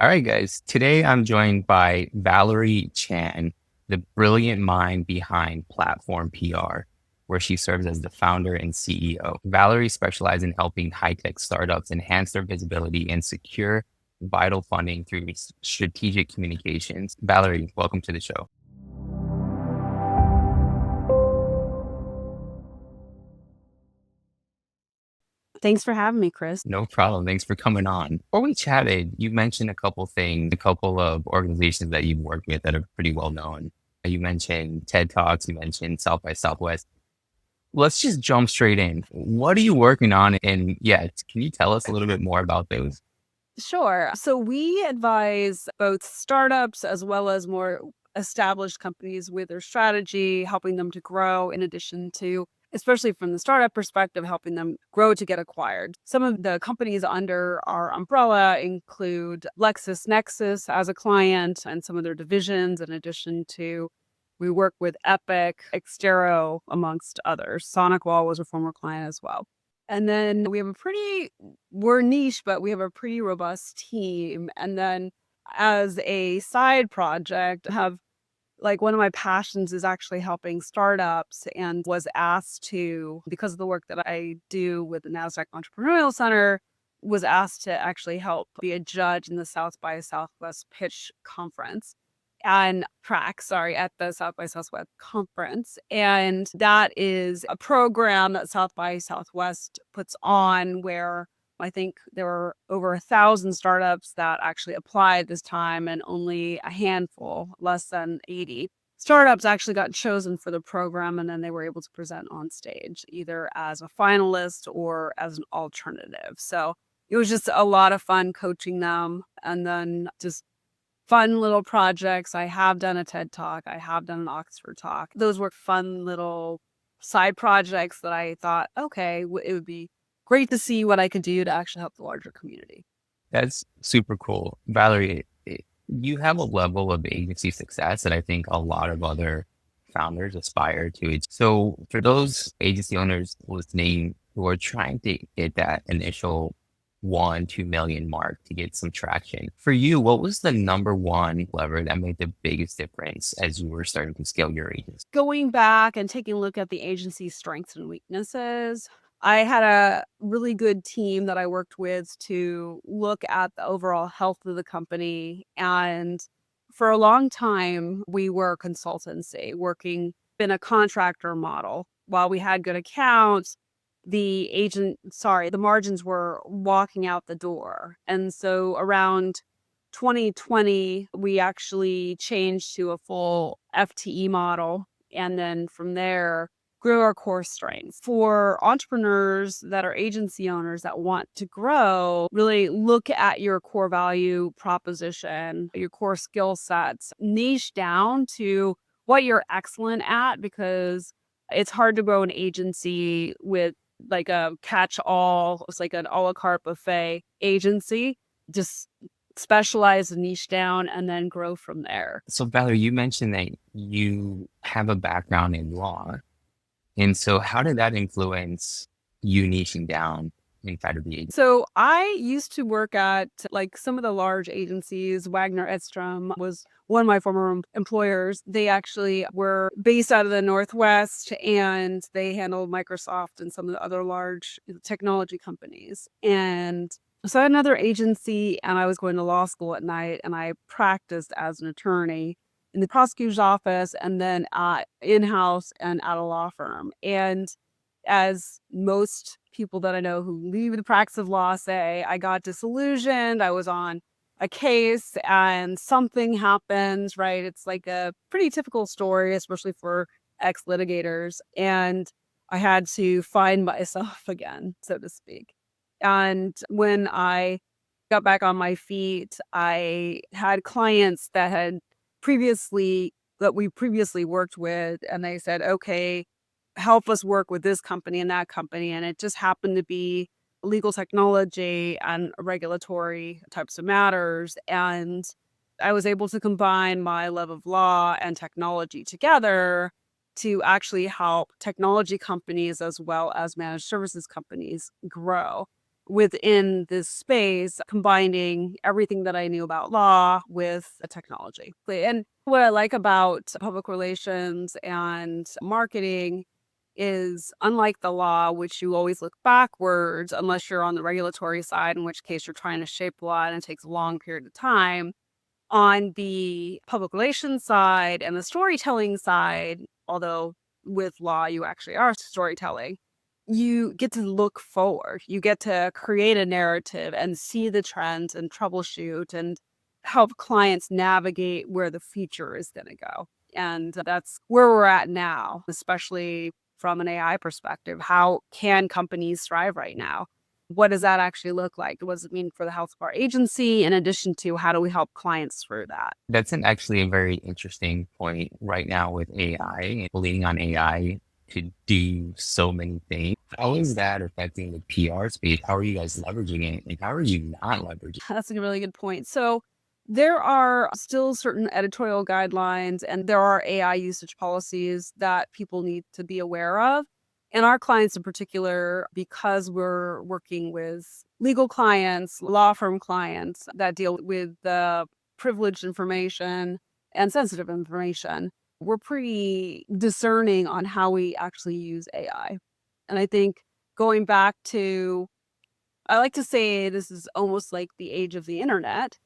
All right, guys. Today I'm joined by Valerie Chan, the brilliant mind behind Platform PR, where she serves as the founder and CEO. Valerie specializes in helping high-tech startups enhance their visibility and secure vital funding through strategic communications. Valerie, welcome to the show. Thanks for having me, Chris. No problem. Thanks for coming on. Before we chatted, you mentioned a couple things, a couple of organizations that you've worked with that are pretty well known. You mentioned TED Talks, you mentioned South by Southwest. Let's just jump straight in. What are you working on? And yeah, can you tell us a little bit more about those? Sure. So we advise both startups as well as more established companies with their strategy, helping them to grow in addition to, especially from the startup perspective, helping them grow to get acquired. Some of the companies under our umbrella include LexisNexis as a client and some of their divisions, in addition to we work with Epic, Xtero, amongst others. SonicWall was a former client as well. And then we're niche, but we have a pretty robust team. And then as a side project, have like one of my passions is actually helping startups and was asked to, because of the work that I do with the NASDAQ Entrepreneurial Center, was asked to actually help be a judge in the South by Southwest pitch conference and track, sorry, at the South by Southwest conference. And that is a program that South by Southwest puts on where I think there were over 1,000 startups that actually applied this time, and only a handful, less than 80 startups actually got chosen for the program. And then they were able to present on stage either as a finalist or as an alternative. So it was just a lot of fun coaching them, and then just fun little projects. I have done a TED Talk. I have done an Oxford Talk. Those were fun little side projects that I thought, okay, it would be great to see what I could do to actually help the larger community. That's super cool. Valerie, you have a level of agency success that I think a lot of other founders aspire to. So for those agency owners listening who are trying to hit that initial 1, 2 million mark to get some traction, for you, what was the number one lever that made the biggest difference as you were starting to scale your agency? Going back and taking a look at the agency's strengths and weaknesses, I had a really good team that I worked with to look at the overall health of the company. And for a long time, we were consultancy working in a contractor model. While we had good accounts, the margins were walking out the door. And so around 2020, we actually changed to a full FTE model. And then from there, grew our core strengths. For entrepreneurs that are agency owners that want to grow, really look at your core value proposition, your core skill sets, niche down to what you're excellent at, because it's hard to grow an agency with like a catch all, it's like an a la carte buffet agency. Just specialize and niche down and then grow from there. So Valerie, you mentioned that you have a background in law. And so how did that influence you niching down inside of the agency? So I used to work at like some of the large agencies. Wagner Edstrom was one of my former employers. They actually were based out of the Northwest, and they handled Microsoft and some of the other large technology companies. And so I had another agency, and I was going to law school at night, and I practiced as an attorney in the prosecutor's office and then in-house and at a law firm. And as most people that I know who leave the practice of law say, I got disillusioned. I was on a case and something happens, right? It's like a pretty typical story, especially for ex litigators. And I had to find myself again, so to speak. And when I got back on my feet, I had clients that we previously worked with, and they said, okay, help us work with this company and that company. And it just happened to be legal technology and regulatory types of matters. And I was able to combine my love of law and technology together to actually help technology companies as well as managed services companies grow. within this space, combining everything that I knew about law with technology. And what I like about public relations and marketing is, unlike the law, which you always look backwards unless you're on the regulatory side, in which case you're trying to shape the law and it takes a long period of time. On the public relations side and the storytelling side, although with law you actually are storytelling, you get to look forward. You get to create a narrative and see the trends and troubleshoot and help clients navigate where the future is going to go. And that's where we're at now, especially from an AI perspective. How can companies thrive right now? What does that actually look like? What does it mean for the health of our agency? In addition to, how do we help clients through that? That's actually a very interesting point right now with AI, leaning on AI to do so many things. How is that affecting the PR space? How are you guys leveraging it? And how are you not leveraging it? That's a really good point. So there are still certain editorial guidelines and there are AI usage policies that people need to be aware of. And our clients in particular, because we're working with legal clients, law firm clients that deal with the privileged information and sensitive information, we're pretty discerning on how we actually use AI. And I think going back to, I like to say this is almost like the age of the internet,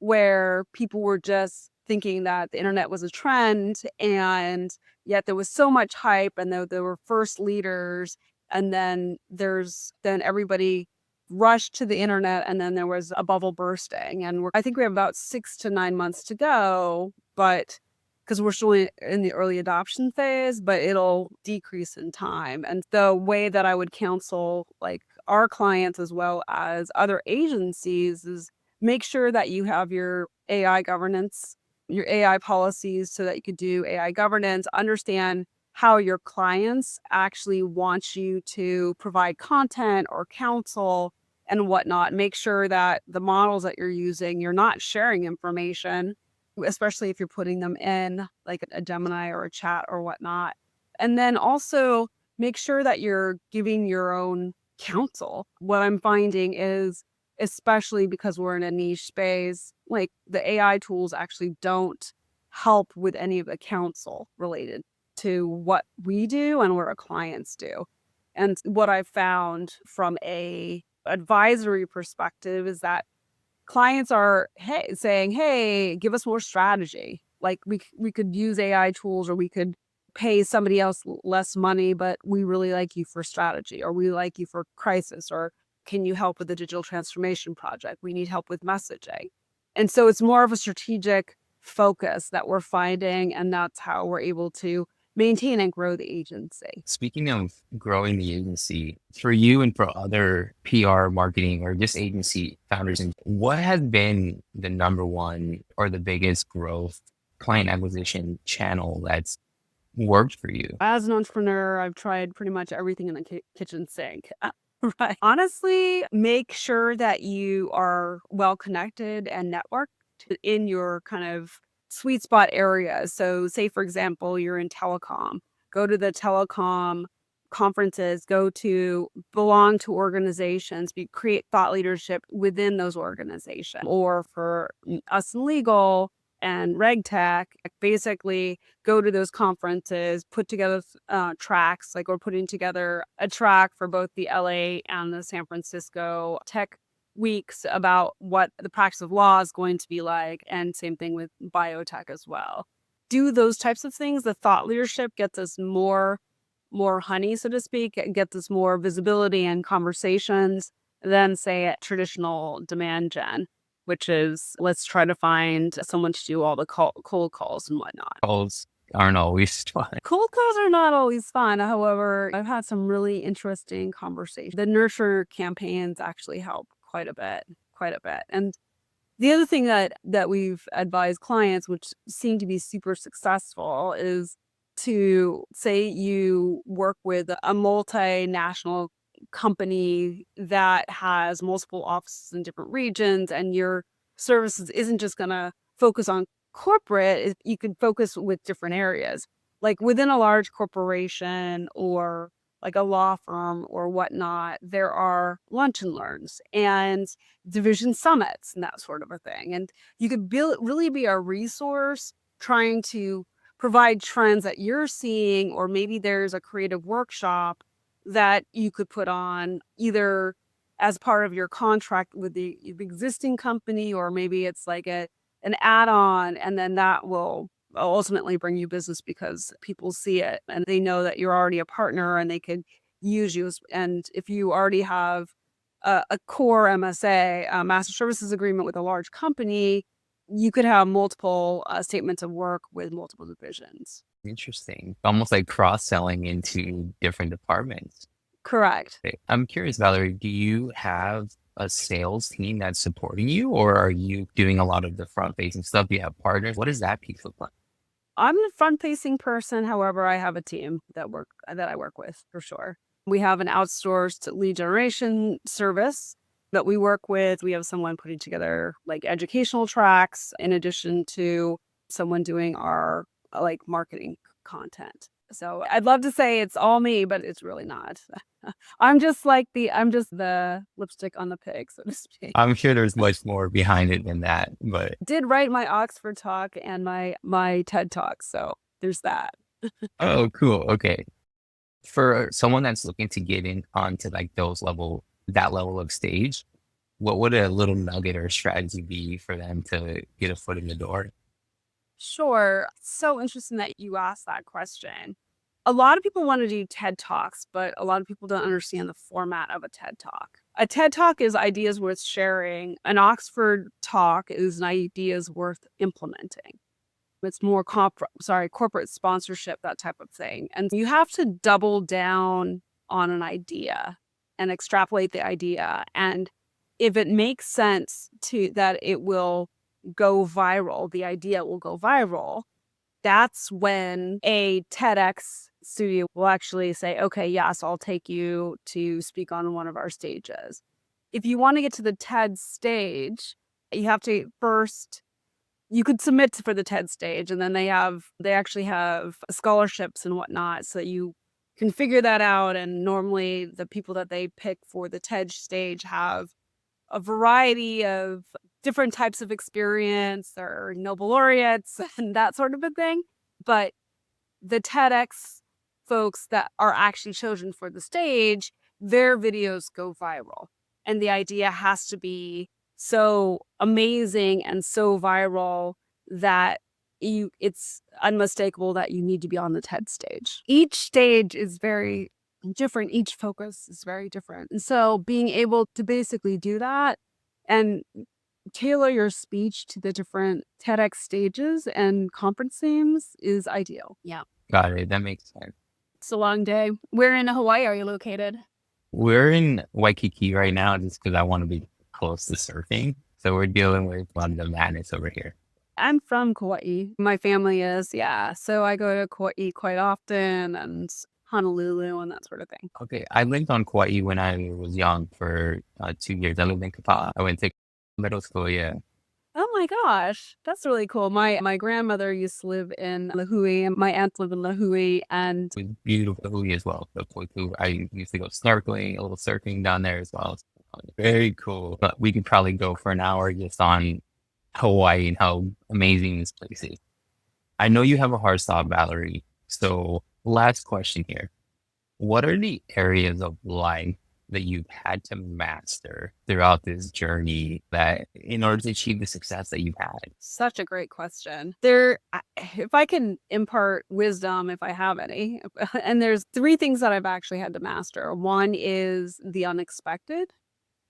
where people were just thinking that the internet was a trend, and yet there was so much hype, and there were first leaders, and then everybody rushed to the internet, and then there was a bubble bursting. And I think we have about 6 to 9 months to go, but because we're still in the early adoption phase, but it'll decrease in time. And the way that I would counsel like our clients as well as other agencies is make sure that you have your AI governance, your AI policies so that you could do AI governance, understand how your clients actually want you to provide content or counsel and whatnot. Make sure that the models that you're using, you're not sharing information, especially if you're putting them in like a Gemini or a chat or whatnot. And then also make sure that you're giving your own counsel. What I'm finding is, especially because we're in a niche space, like the AI tools actually don't help with any of the counsel related to what we do and what our clients do. And what I've found from a advisory perspective is that clients are saying, hey, give us more strategy. Like we could use AI tools, or we could pay somebody else less money, but we really like you for strategy, or we like you for crisis, or can you help with the digital transformation project? We need help with messaging. And so it's more of a strategic focus that we're finding, and that's how we're able to maintain and grow the agency. Speaking of growing the agency, for you and for other PR marketing or just agency founders, what has been the number one or the biggest growth client acquisition channel that's worked for you? As an entrepreneur, I've tried pretty much everything in the kitchen sink. Right. Honestly, make sure that you are well connected and networked in your kind of sweet spot areas. So, say, for example, you're in telecom, go to the telecom conferences, belong to organizations, create thought leadership within those organizations. Or for us in legal and reg tech, basically go to those conferences, put together tracks. Like we're putting together a track for both the LA and the San Francisco tech weeks about what the practice of law is going to be like, and same thing with biotech as well. Do those types of things. The thought leadership gets us more honey, so to speak. It gets us more visibility and conversations than, say, a traditional demand gen, which is, let's try to find someone to do all the cold calls and whatnot. Calls aren't always fun. Cold calls are not always fun. However, I've had some really interesting conversations. The nurture campaigns actually help quite a bit. And the other thing that we've advised clients, which seem to be super successful, is to say you work with a multinational company that has multiple offices in different regions, and your services isn't just going to focus on corporate. You can focus with different areas. Like within a large corporation or like a law firm or whatnot, there are lunch and learns and division summits and that sort of a thing. And you could really be a resource trying to provide trends that you're seeing, or maybe there's a creative workshop that you could put on either as part of your contract with the existing company, or maybe it's like an add-on, and then that will ultimately bring you business because people see it and they know that you're already a partner and they could use you. And if you already have a core MSA, a master services agreement with a large company, you could have multiple statements of work with multiple divisions. Interesting. Almost like cross-selling into different departments. Correct. Okay. I'm curious, Valerie, do you have a sales team that's supporting you, or are you doing a lot of the front-facing stuff? Do you have partners? What does that piece look like? I'm the front-facing person. However, I have a team that I work with for sure. We have an outsourced lead generation service that we work with. We have someone putting together like educational tracks in addition to someone doing our like marketing content. So I'd love to say it's all me, but it's really not. I'm just the lipstick on the pig, so to speak. I'm sure there's much more behind it than that, but Did write my Oxford talk and my TED talk, so there's that. oh, cool. Okay. For someone that's looking to get in onto like that level of stage, what would a little nugget or strategy be for them to get a foot in the door? Sure. So interesting that you asked that question. A lot of people want to do TED Talks, but a lot of people don't understand the format of a TED Talk. A TED Talk is ideas worth sharing. An Oxford talk is an ideas worth implementing. It's more corporate sponsorship, that type of thing. And you have to double down on an idea and extrapolate the idea. And if it makes sense to that it will go viral, the idea will go viral, that's when a TEDx studio will actually say, okay, yes, I'll take you to speak on one of our stages. If you want to get to the TED stage, you have to first you could submit for the TED stage, and then they actually have scholarships and whatnot, so that you can figure that out. And normally the people that they pick for the TED stage have a variety of different types of experience or Nobel laureates and that sort of a thing. But the TEDx folks that are actually chosen for the stage, their videos go viral. And the idea has to be so amazing and so viral that it's unmistakable that you need to be on the TED stage. Each stage is very different. Each focus is very different. And so being able to basically do that and tailor your speech to the different TEDx stages and conference themes is ideal. Yeah. Got it. That makes sense. It's a long day. Where in Hawaii are you located? We're in Waikiki right now just because I want to be close to surfing. So we're dealing with a lot of the madness over here. I'm from Kauai. My family is, yeah. So I go to Kauai quite often and Honolulu and that sort of thing. Okay. I lived on Kauai when I was young for 2 years. I lived in Kapa'a. I went to middle school. Yeah. Oh my gosh, that's really cool. My grandmother used to live in Lahui and my aunt lived in Lahui, and It was beautiful Hui as well. So Koiku, I used to go snorkeling, a little surfing down there as well. Very cool. But we could probably go for an hour just on Hawaii and how amazing this place is. I know you have a hard stop, Valerie. So last question here. What are the areas of life that you've had to master throughout this journey that in order to achieve the success that you've had? such a great question. If I can impart wisdom, if I have any, and there's three things that I've actually had to master. One is the unexpected.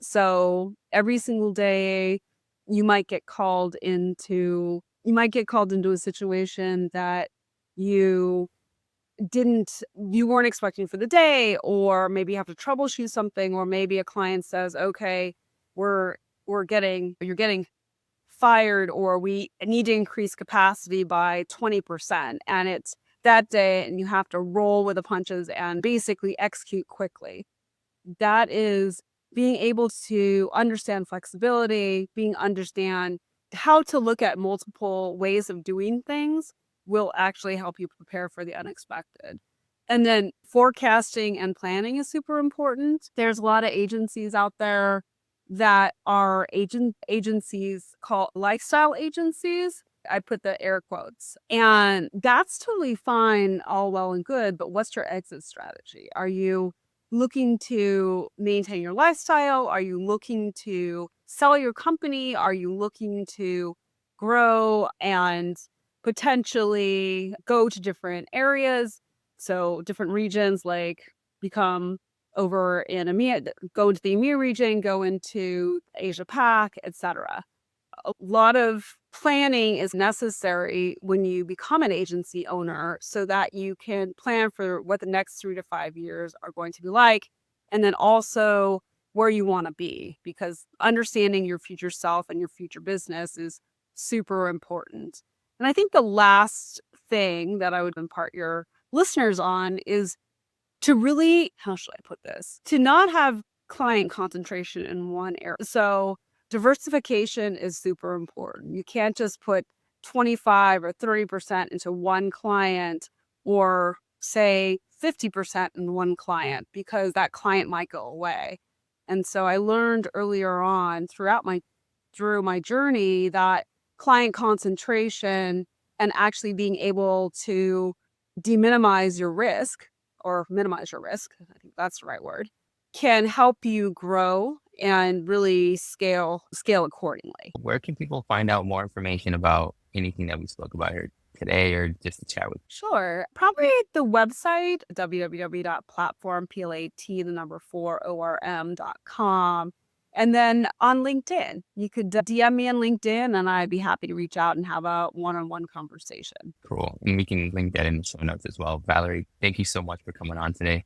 So every single day, you might get called into a situation that you you weren't expecting for the day, or maybe you have to troubleshoot something, or maybe a client says, okay, you're getting fired, or we need to increase capacity by 20%. And it's that day and you have to roll with the punches and basically execute quickly. That is being able to understand flexibility, understand how to look at multiple ways of doing things will actually help you prepare for the unexpected. And then forecasting and planning is super important. There's a lot of agencies out there that are agencies called lifestyle agencies. I put the air quotes. And that's totally fine, all well and good, but what's your exit strategy? Are you looking to maintain your lifestyle? Are you looking to sell your company? Are you looking to grow and potentially go to different areas? So different regions, like become over in EMEA, go into the EMEA region, go into Asia Pac, etc. A lot of planning is necessary when you become an agency owner so that you can plan for what the next 3 to 5 years are going to be like, and then also where you want to be, because understanding your future self and your future business is super important. And I think the last thing that I would impart your listeners on is to really, how should I put this? To not have client concentration in one area. So diversification is super important. You can't just put 25 or 30% into one client, or say 50% in one client, because that client might go away. And so I learned earlier on through my journey that client concentration and actually being able to deminimize your risk, or minimize your risk, I think that's the right word, can help you grow and really scale accordingly. Where can people find out more information about anything that we spoke about here today or just to chat with? Sure. Probably the website, www.platform, the number 4orm.com. And then on LinkedIn, you could DM me on LinkedIn and I'd be happy to reach out and have a one-on-one conversation. Cool. And we can link that in the show notes as well. Valerie, thank you so much for coming on today.